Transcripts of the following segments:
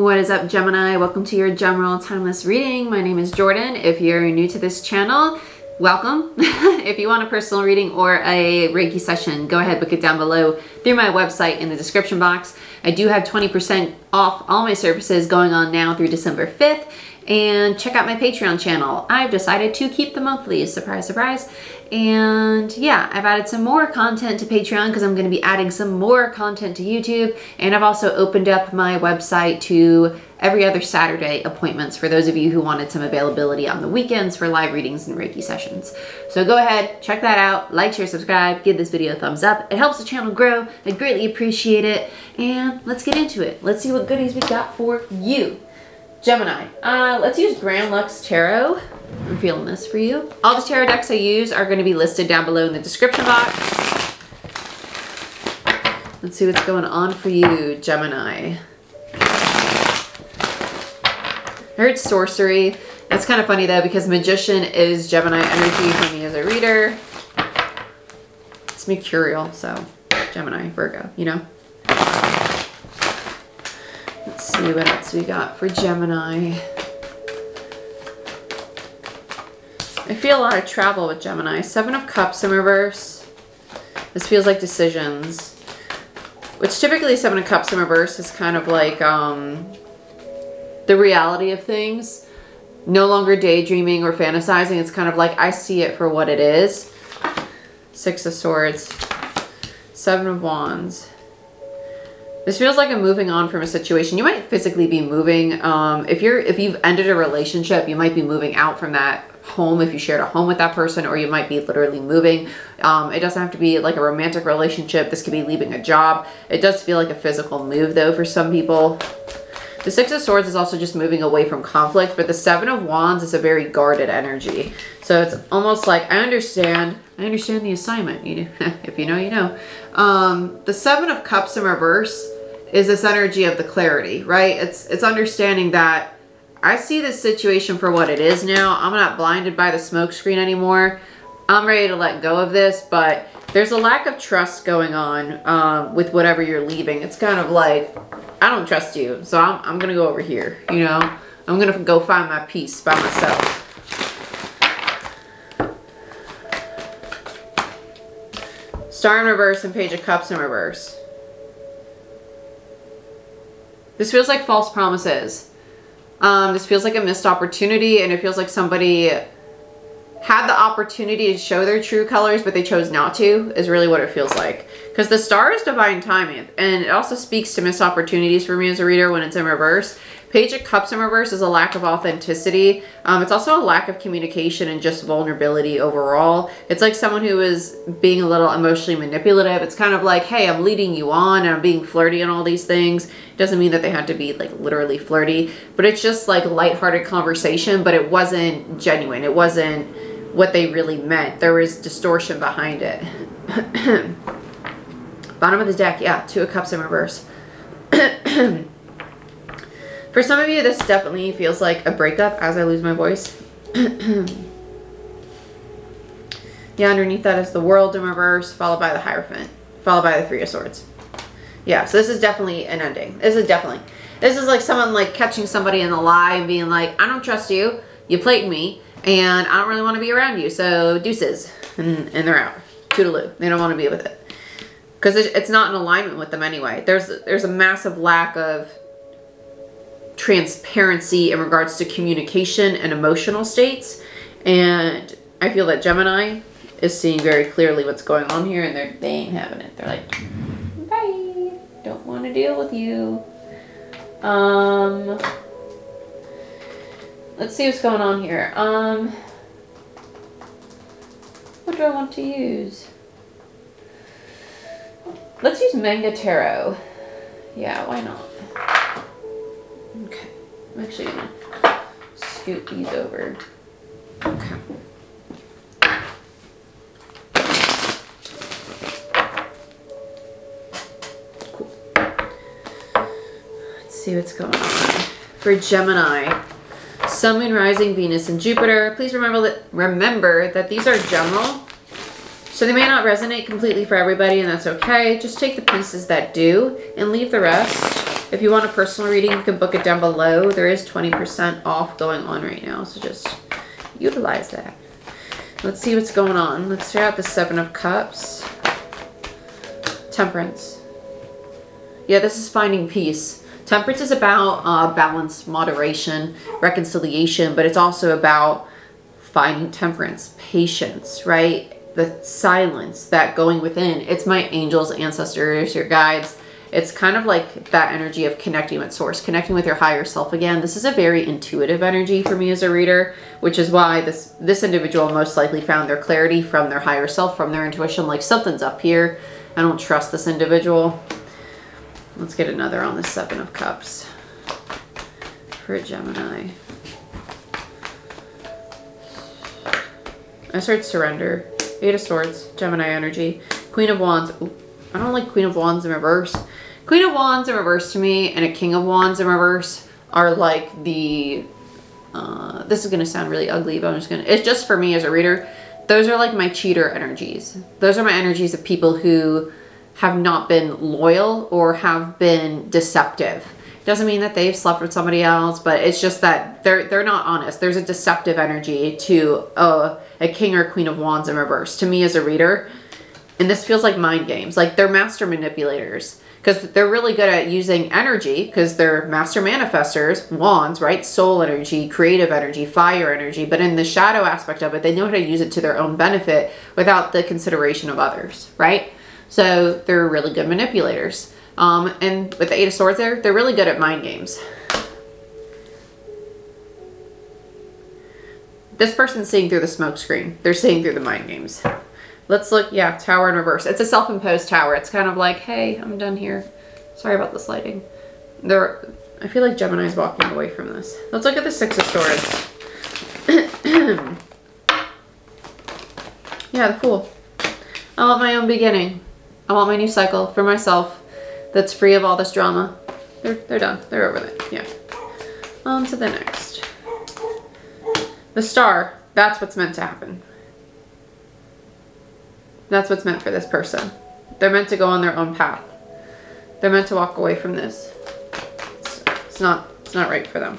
What is up, Gemini? Welcome to your general timeless reading. My name is Jordyn. If you're new to this channel, welcome. If you want a personal reading or a Reiki session, go ahead, book it down below through my website in the description box. I do have 20% off all my services going on now through December 5th. And check out my Patreon channel. I've decided to keep the monthlies, surprise, surprise. And yeah, I've added some more content to Patreon because I'm going to be adding some more content to YouTube. And I've also opened up my website to every other Saturday appointments for those of you who wanted some availability on the weekends for live readings and Reiki sessions. So go ahead, check that out, like, share, subscribe, give this video a thumbs up. It helps the channel grow. I greatly appreciate it. And let's get into it. Let's see what goodies we got for you. Gemini, let's use Grand Lux Tarot. I'm feeling this for you. All the tarot decks I use are going to be listed down below in the description box. Let's see what's going on for you, Gemini. I heard sorcery. That's kind of funny though, because magician is Gemini energy for me as a reader. It's mercurial, so Gemini, Virgo, you know. Let's see what else we got for Gemini. I feel a lot of travel with Gemini. 7 of Cups in reverse. This feels like decisions. Which typically 7 of Cups in reverse is kind of like the reality of things. No longer daydreaming or fantasizing. It's kind of like I see it for what it is. 6 of Swords. 7 of Wands. This feels like I'm moving on from a situation. You might physically be moving. If you've ended a relationship, you might be moving out from that home if you shared a home with that person, or you might be literally moving. It doesn't have to be like a romantic relationship. This could be leaving a job. It does feel like a physical move though for some people. The 6 of Swords is also just moving away from conflict, but the 7 of Wands is a very guarded energy. So it's almost like I understand the assignment. You know, if you know, you know. The 7 of Cups in reverse is this energy of the clarity, right? It's understanding that I see this situation for what it is now. I'm not blinded by the smoke screen anymore. I'm ready to let go of this, but there's a lack of trust going on with whatever you're leaving. It's kind of like, I don't trust you, so I'm gonna go over here, you know? I'm gonna go find my peace by myself. Star in reverse and Page of Cups in reverse. This feels like false promises. This feels like a missed opportunity, and it feels like somebody had the opportunity to show their true colors, but they chose not to, is really what it feels like. Because the Star is divine timing, and it also speaks to missed opportunities for me as a reader when it's in reverse. Page of Cups in reverse is a lack of authenticity. It's also a lack of communication and just vulnerability overall. It's like someone who is being a little emotionally manipulative. It's kind of like, hey, I'm leading you on and I'm being flirty and all these things. It doesn't mean that they had to be like literally flirty, but it's just like lighthearted conversation, but it wasn't genuine. It wasn't what they really meant. There was distortion behind it. Bottom of the deck, yeah, 2 of Cups in reverse. For some of you, this definitely feels like a breakup as I lose my voice. Yeah, underneath that is the World in reverse, followed by the Hierophant, followed by the 3 of Swords. Yeah, so this is definitely an ending. This is like someone like catching somebody in the lie and being like, I don't trust you, you played me, and I don't really want to be around you, so deuces. And they're out. Toodaloo. They don't want to be with it. Because it's not in alignment with them anyway. There's a massive lack of transparency in regards to communication and emotional states, and I feel that Gemini is seeing very clearly what's going on here, and they ain't having it. They're like, bye, don't want to deal with you. Let's see what's going on here. What do I want to use? Let's use Manga Tarot. Yeah, why not? Okay, I'm actually gonna scoot these over. Okay. Cool. Let's see what's going on. For Gemini, Sun, Moon, Rising, Venus, and Jupiter. Please remember that these are general. So they may not resonate completely for everybody, and that's okay. Just take the pieces that do and leave the rest. If you want a personal reading, you can book it down below. There is 20% off going on right now, so just utilize that. Let's see what's going on. Let's start out the Seven of Cups. Temperance. Yeah, this is finding peace. Temperance is about balance, moderation, reconciliation, but it's also about finding temperance, patience, right? The silence, that going within. It's my angels, ancestors, your guides. It's kind of like that energy of connecting with source, connecting with your higher self again. This is a very intuitive energy for me as a reader, which is why this individual most likely found their clarity from their higher self, from their intuition, like something's up here. I don't trust this individual. Let's get another on the Seven of Cups for Gemini. I start surrender. Eight of Swords, Gemini energy. Queen of Wands. Ooh, I don't like Queen of Wands in reverse. Queen of Wands in reverse to me and a King of Wands in reverse are like the, this is going to sound really ugly, but I'm just going to, it's just for me as a reader. Those are like my cheater energies. Those are my energies of people who have not been loyal or have been deceptive. Doesn't mean that they've slept with somebody else, but it's just that they're not honest. There's a deceptive energy to a King or Queen of Wands in reverse to me as a reader. And this feels like mind games. Like they're master manipulators because they're really good at using energy because they're master manifestors, wands, right? Soul energy, creative energy, fire energy. But in the shadow aspect of it, they know how to use it to their own benefit without the consideration of others, right? So they're really good manipulators. And with the Eight of Swords there, they're really good at mind games. This person's seeing through the smoke screen. They're seeing through the mind games. Let's look, yeah, Tower in reverse. It's a self-imposed tower. It's kind of like, hey, I'm done here. Sorry about this lighting. I feel like Gemini's walking away from this. Let's look at the Six of Swords. Yeah, the Fool. I want my own beginning. I want my new cycle for myself that's free of all this drama. They're done. They're over it. Yeah. On to the next. The Star. That's what's meant to happen. That's what's meant for this person. They're meant to go on their own path. They're meant to walk away from this. It's not right for them.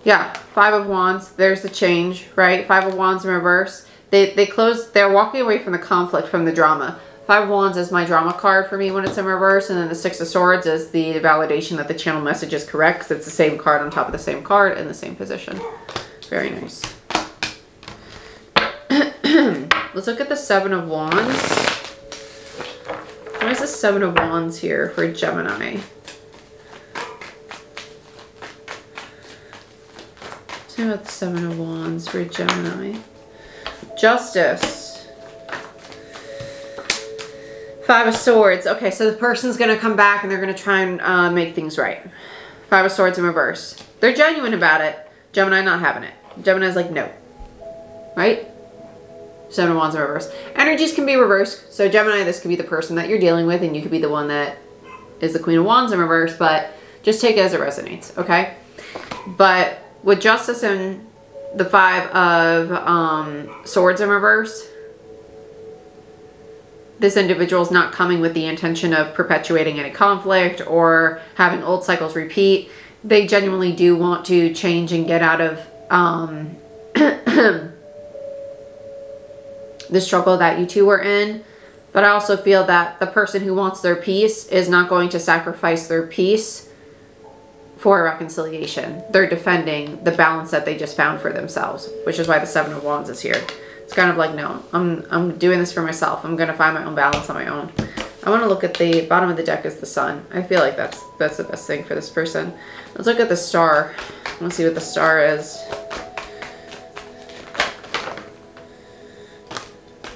Yeah, Five of Wands. There's the change, right? Five of Wands in reverse. They're walking away from the conflict, from the drama. Five of Wands is my drama card for me when it's in reverse, and then the Six of Swords is the validation that the channel message is correct because it's the same card on top of the same card in the same position. Very nice. Let's look at the Seven of Wands. What is the Seven of Wands here for Gemini? Let's see about the Seven of Wands for Gemini. Justice. Five of Swords. Okay, so the person's going to come back and they're going to try and make things right. Five of Swords in reverse. They're genuine about it. Gemini not having it. Gemini's like, no. Right? Seven of Wands in reverse. Energies can be reversed. So Gemini, this could be the person that you're dealing with and you could be the one that is the Queen of Wands in reverse, but just take it as it resonates, okay? But with Justice and the Five of Swords in reverse, this individual is not coming with the intention of perpetuating any conflict or having old cycles repeat. They genuinely do want to change and get out of the struggle that you two were in. But I also feel that the person who wants their peace is not going to sacrifice their peace for reconciliation. They're defending the balance that they just found for themselves, which is why the Seven of Wands is here. It's kind of like, no, I'm doing this for myself. I'm going to find my own balance on my own. I want to look at the bottom of the deck as the Sun. I feel like that's the best thing for this person. Let's look at the Star. Let's see what the Star is.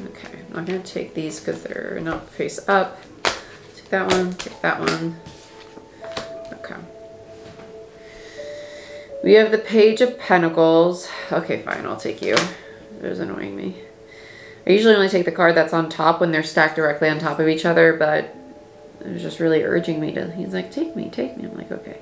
Okay, I'm not going to take these because they're not face up. Take that one, take that one. Okay. We have the Page of Pentacles. Okay, fine, I'll take you. It was annoying me. I usually only take the card that's on top when they're stacked directly on top of each other, but it was just really urging me to, he's like, take me, take me. I'm like, okay.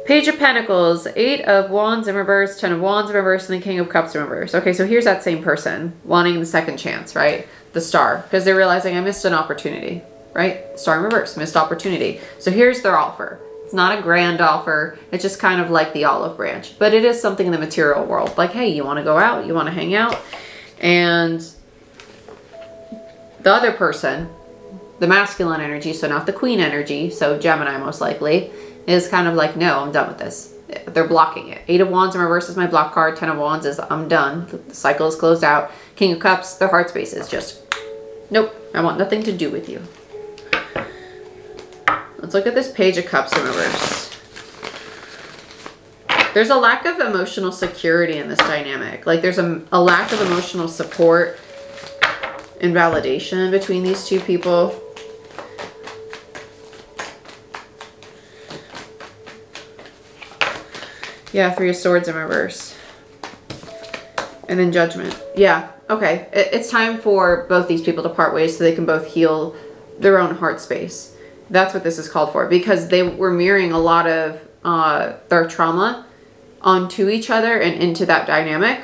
Page of Pentacles, Eight of Wands in reverse, Ten of Wands in reverse, and the King of Cups in reverse. Okay, so here's that same person wanting the second chance, right? The Star, because they're realizing I missed an opportunity, right? Star in reverse, missed opportunity. So here's their offer. It's not a grand offer. It's just kind of like the olive branch, but it is something in the material world. Like, hey, you want to go out? You want to hang out? And the other person, the masculine energy, so not the queen energy, so Gemini most likely, is kind of like, no, I'm done with this. They're blocking it. 8 of Wands in reverse is my block card. 10 of Wands is I'm done. The cycle is closed out. King of Cups, their heart space is just, nope, I want nothing to do with you. Let's look at this Page of Cups in reverse. There's a lack of emotional security in this dynamic. Like there's a lack of emotional support and validation between these two people. Yeah, 3 of Swords in reverse. And then Judgment. Yeah, okay. It's time for both these people to part ways so they can both heal their own heart space. That's what this is called for. Because they were mirroring a lot of their trauma onto each other and into that dynamic.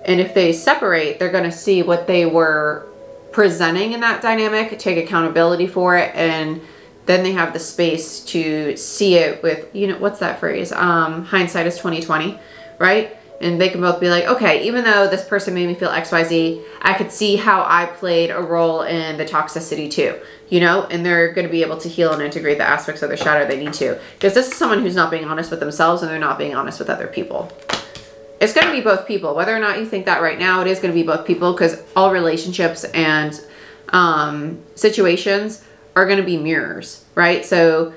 And if they separate, they're going to see what they were presenting in that dynamic, take accountability for it, and then they have the space to see it with, you know, what's that phrase? Hindsight is 20/20, right? And they can both be like, okay, even though this person made me feel XYZ, I could see how I played a role in the toxicity too, you know? And they're going to be able to heal and integrate the aspects of their shadow they need to. Because this is someone who's not being honest with themselves and they're not being honest with other people. It's going to be both people. Whether or not you think that right now, it is going to be both people because all relationships and situations are going to be mirrors, right? So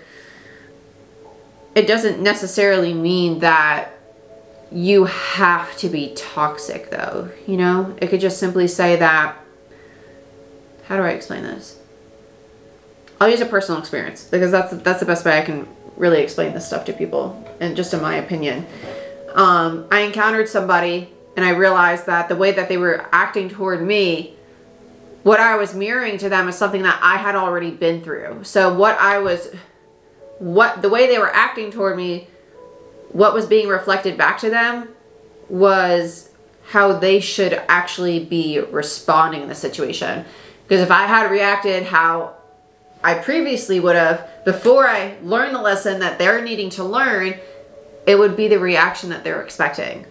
it doesn't necessarily mean that you have to be toxic though, you know? It could just simply say that, how do I explain this? I'll use a personal experience because that's the best way I can really explain this stuff to people, and just in my opinion. I encountered somebody and I realized that the way that they were acting toward me, what I was mirroring to them is something that I had already been through. So the way they were acting toward me, what was being reflected back to them was how they should actually be responding in the situation. Because if I had reacted how I previously would have, before I learned the lesson that they're needing to learn, it would be the reaction that they're expecting.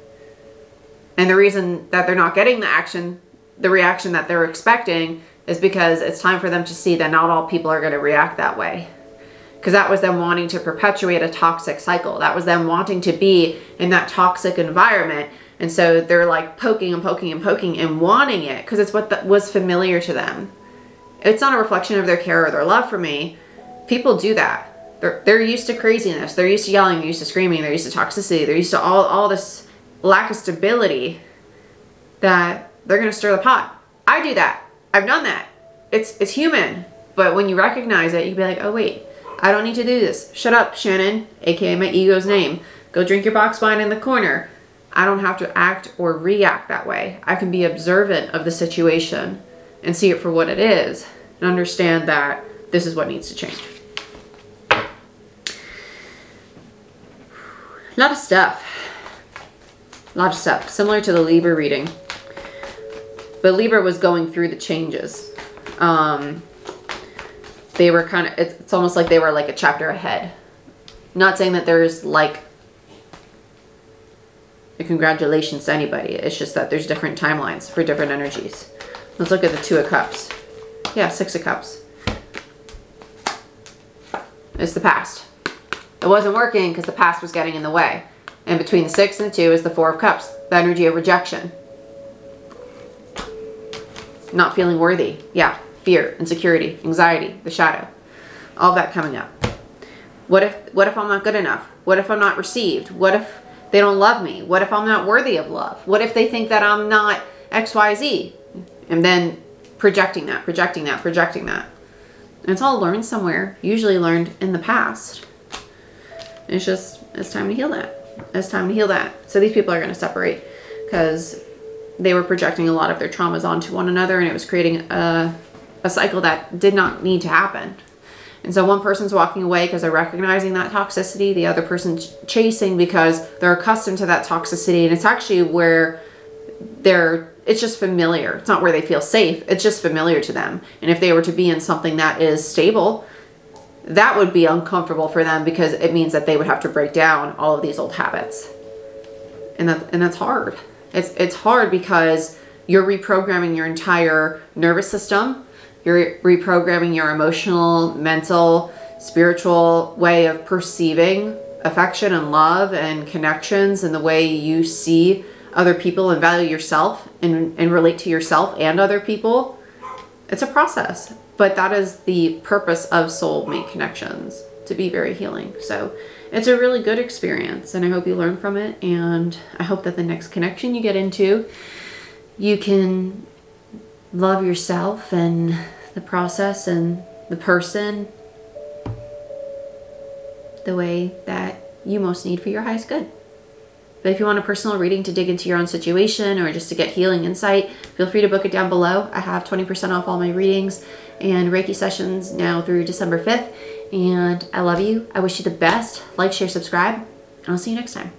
And the reason that they're not getting the reaction that they're expecting is because it's time for them to see that not all people are going to react that way. Because that was them wanting to perpetuate a toxic cycle. That was them wanting to be in that toxic environment. And so they're like poking and poking and poking and wanting it because it's what was familiar to them. It's not a reflection of their care or their love for me. People do that. They're used to craziness. They're used to yelling. They're used to screaming. They're used to toxicity. They're used to all this lack of stability that they're going to stir the pot. I do that. I've done that. It's human. But when you recognize it, you can be like, oh, wait, I don't need to do this. Shut up, Shannon, aka my ego's name. Go drink your box wine in the corner. I don't have to act or react that way. I can be observant of the situation and see it for what it is and understand that this is what needs to change. A lot of stuff. A lot of stuff. Similar to the Libra reading. But Libra was going through the changes. They were kind of, it's almost like they were like a chapter ahead. Not saying that there's like a congratulations to anybody. It's just that there's different timelines for different energies. Let's look at the 2 of Cups. Yeah, 6 of Cups. It's the past. It wasn't working because the past was getting in the way. And between the 6 and the 2 is the 4 of Cups. The energy of rejection. Not feeling worthy. Yeah. Fear, insecurity, anxiety, the shadow. All of that coming up. What if I'm not good enough? What if I'm not received? What if they don't love me? What if I'm not worthy of love? What if they think that I'm not XYZ? And then projecting that, projecting that, projecting that. And it's all learned somewhere, usually learned in the past. And it's time to heal that. It's time to heal that. So these people are going to separate because they were projecting a lot of their traumas onto one another, and it was creating a cycle that did not need to happen. And so one person's walking away because they're recognizing that toxicity. The other person's chasing because they're accustomed to that toxicity. And it's actually where it's just familiar. It's not where they feel safe. It's just familiar to them. And if they were to be in something that is stable, that would be uncomfortable for them, because it means that they would have to break down all of these old habits. And that's hard. It's hard because you're reprogramming your entire nervous system. You're reprogramming your emotional, mental, spiritual way of perceiving affection and love and connections, and the way you see other people and value yourself and relate to yourself and other people. It's a process, but that is the purpose of soulmate connections, to be very healing. So it's a really good experience, and I hope you learn from it. And I hope that the next connection you get into, you can love yourself and the process and the person the way that you most need for your highest good. But if you want a personal reading to dig into your own situation, or just to get healing insight, feel free to book it down below. I have 20% off all my readings and Reiki sessions now through December 5th. And I love you. I wish you the best. Like, share, subscribe, and I'll see you next time.